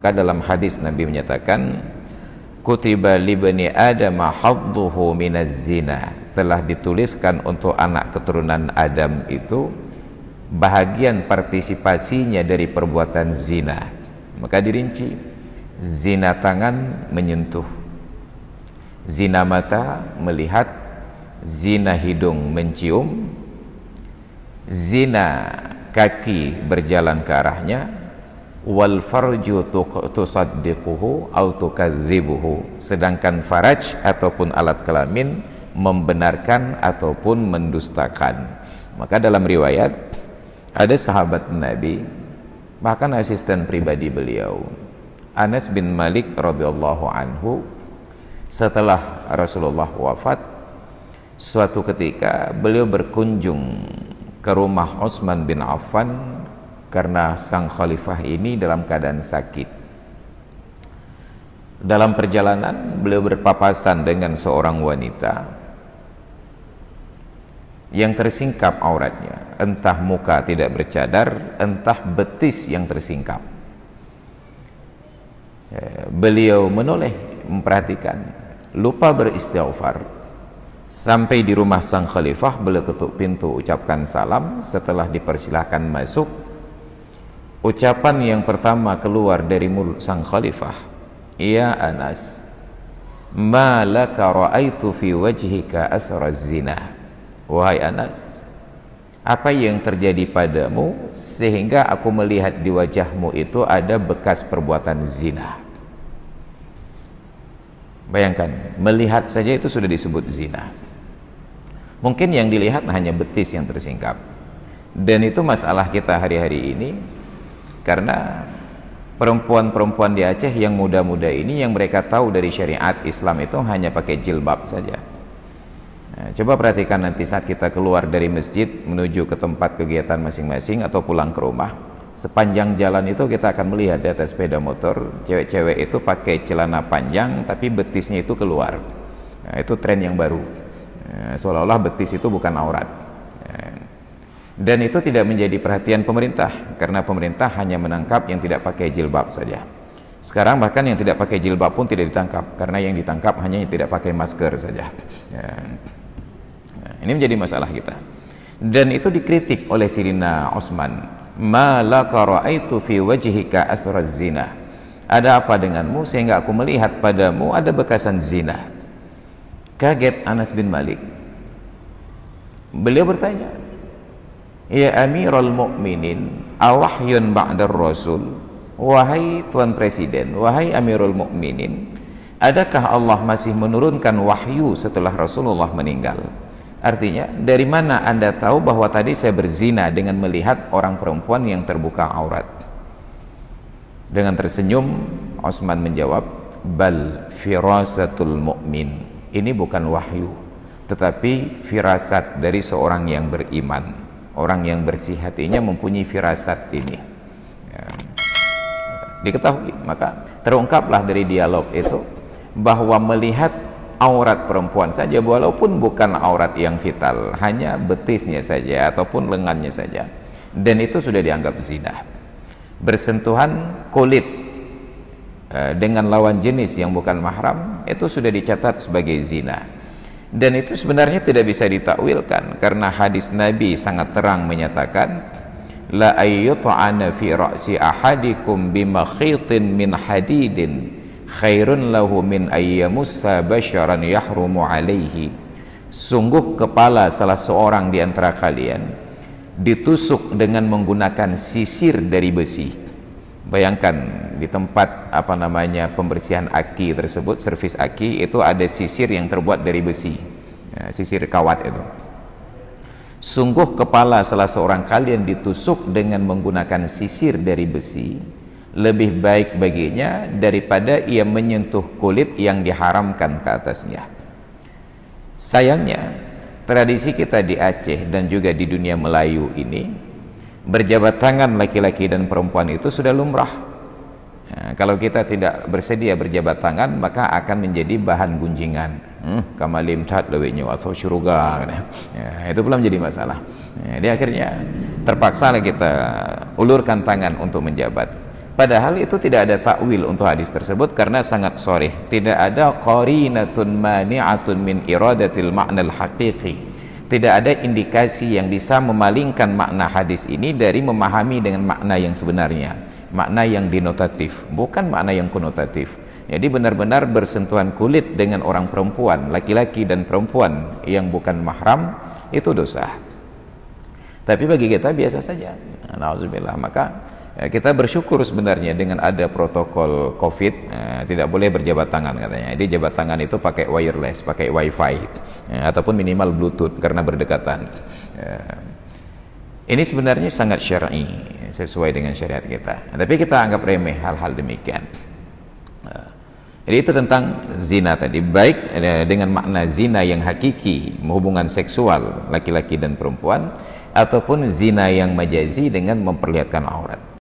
Maka dalam hadis Nabi menyatakan, kutiba libni Adam hadduhu minaz zina, telah dituliskan untuk anak keturunan Adam itu bahagian partisipasinya dari perbuatan zina. Maka dirinci, zina tangan menyentuh, zina mata melihat, zina hidung mencium, zina kaki berjalan ke arahnya, wal farju tusaddiquhu au tukadzibuhu, sedangkan faraj ataupun alat kelamin membenarkan ataupun mendustakan. Maka dalam riwayat ada sahabat Nabi, bahkan asisten pribadi beliau, Anas bin Malik radhiyallahu anhu, setelah Rasulullah wafat, suatu ketika beliau berkunjung ke rumah Utsman bin Affan karena sang khalifah ini dalam keadaan sakit. Dalam perjalanan beliau berpapasan dengan seorang wanita yang tersingkap auratnya, entah muka tidak bercadar, entah betis yang tersingkap. Beliau menoleh, memperhatikan, lupa beristighfar. Sampai di rumah sang khalifah, beliau ketuk pintu, ucapkan salam. Setelah dipersilahkan masuk, ucapan yang pertama keluar dari mulut sang khalifah, ya Anas, ma laka ra'aitu fi wajhika athra zina. Wahai Anas, apa yang terjadi padamu sehingga aku melihat di wajahmu itu ada bekas perbuatan zina? Bayangkan, melihat saja itu sudah disebut zina. Mungkin yang dilihat hanya betis yang tersingkap. Dan itu masalah kita hari-hari ini, karena perempuan-perempuan di Aceh yang muda-muda ini, yang mereka tahu dari syariat Islam itu hanya pakai jilbab saja. Nah, coba perhatikan nanti saat kita keluar dari masjid menuju ke tempat kegiatan masing-masing atau pulang ke rumah, sepanjang jalan itu kita akan melihat di atas sepeda motor cewek-cewek itu pakai celana panjang tapi betisnya itu keluar. Nah, itu tren yang baru. Nah, seolah-olah betis itu bukan aurat. Dan itu tidak menjadi perhatian pemerintah, karena pemerintah hanya menangkap yang tidak pakai jilbab saja. Sekarang bahkan yang tidak pakai jilbab pun tidak ditangkap, karena yang ditangkap hanya yang tidak pakai masker saja. Nah, ini menjadi masalah kita. Dan itu dikritik oleh Sayyidina Utsman. Ma laka ra'aitu fi wajhika asra zina. Ada apa denganmu sehingga aku melihat padamu ada bekasan zina? Kaget Anas bin Malik. Beliau bertanya, ya Amirul Mukminin, awahyun ba'dar Rasul. Wahai Tuan Presiden, wahai Amirul Mukminin, adakah Allah masih menurunkan wahyu setelah Rasulullah meninggal? Artinya, dari mana Anda tahu bahwa tadi saya berzina dengan melihat orang perempuan yang terbuka aurat? Dengan tersenyum, Utsman menjawab, bal firasatul mu'min. Ini bukan wahyu, tetapi firasat dari seorang yang beriman. Orang yang bersih hatinya mempunyai firasat ini. Diketahui, maka terungkaplah dari dialog itu bahwa melihat aurat perempuan saja, walaupun bukan aurat yang vital, hanya betisnya saja ataupun lengannya saja, dan itu sudah dianggap zina. Bersentuhan kulit dengan lawan jenis yang bukan mahram itu sudah dicatat sebagai zina. Dan itu sebenarnya tidak bisa ditakwilkan, karena hadis Nabi sangat terang menyatakan, la ayyut'ana fi ra'si ahadikum bimakhitin min hadidin khairun lahu min ayyamussa basyaran yahrumu alaihi. Sungguh kepala salah seorang di antara kalian ditusuk dengan menggunakan sisir dari besi. Bayangkan di tempat pembersihan aki tersebut, servis aki itu ada sisir yang terbuat dari besi, sisir kawat itu. Sungguh kepala salah seorang kalian ditusuk dengan menggunakan sisir dari besi lebih baik baginya daripada ia menyentuh kulit yang diharamkan ke atasnya. Sayangnya tradisi kita di Aceh dan juga di dunia Melayu ini, berjabat tangan laki-laki dan perempuan itu sudah lumrah. Nah, kalau kita tidak bersedia berjabat tangan, maka akan menjadi bahan gunjingan. Kamalim cat lewenya atau syuruga. Ya, itu belum menjadi masalah. Jadi akhirnya terpaksa kita ulurkan tangan untuk menjabat. Padahal itu tidak ada takwil untuk hadis tersebut karena sangat sharih. Tidak ada qarinatun mani'atun min iradatil ma'nal haqiqi. Tidak ada indikasi yang bisa memalingkan makna hadis ini dari memahami dengan makna yang sebenarnya, makna yang denotatif, bukan makna yang konotatif. Jadi benar-benar bersentuhan kulit dengan orang perempuan, laki-laki dan perempuan yang bukan mahram, itu dosa. Tapi bagi kita biasa saja. Nauzubillah. Maka kita bersyukur sebenarnya dengan ada protokol COVID, tidak boleh berjabat tangan katanya. Jadi jabat tangan itu pakai wireless, pakai wifi, ataupun minimal bluetooth karena berdekatan. Ini sebenarnya sangat syar'i, sesuai dengan syariat kita. Tapi kita anggap remeh hal-hal demikian. Jadi itu tentang zina tadi, baik dengan makna zina yang hakiki, hubungan seksual laki-laki dan perempuan, ataupun zina yang majazi dengan memperlihatkan aurat.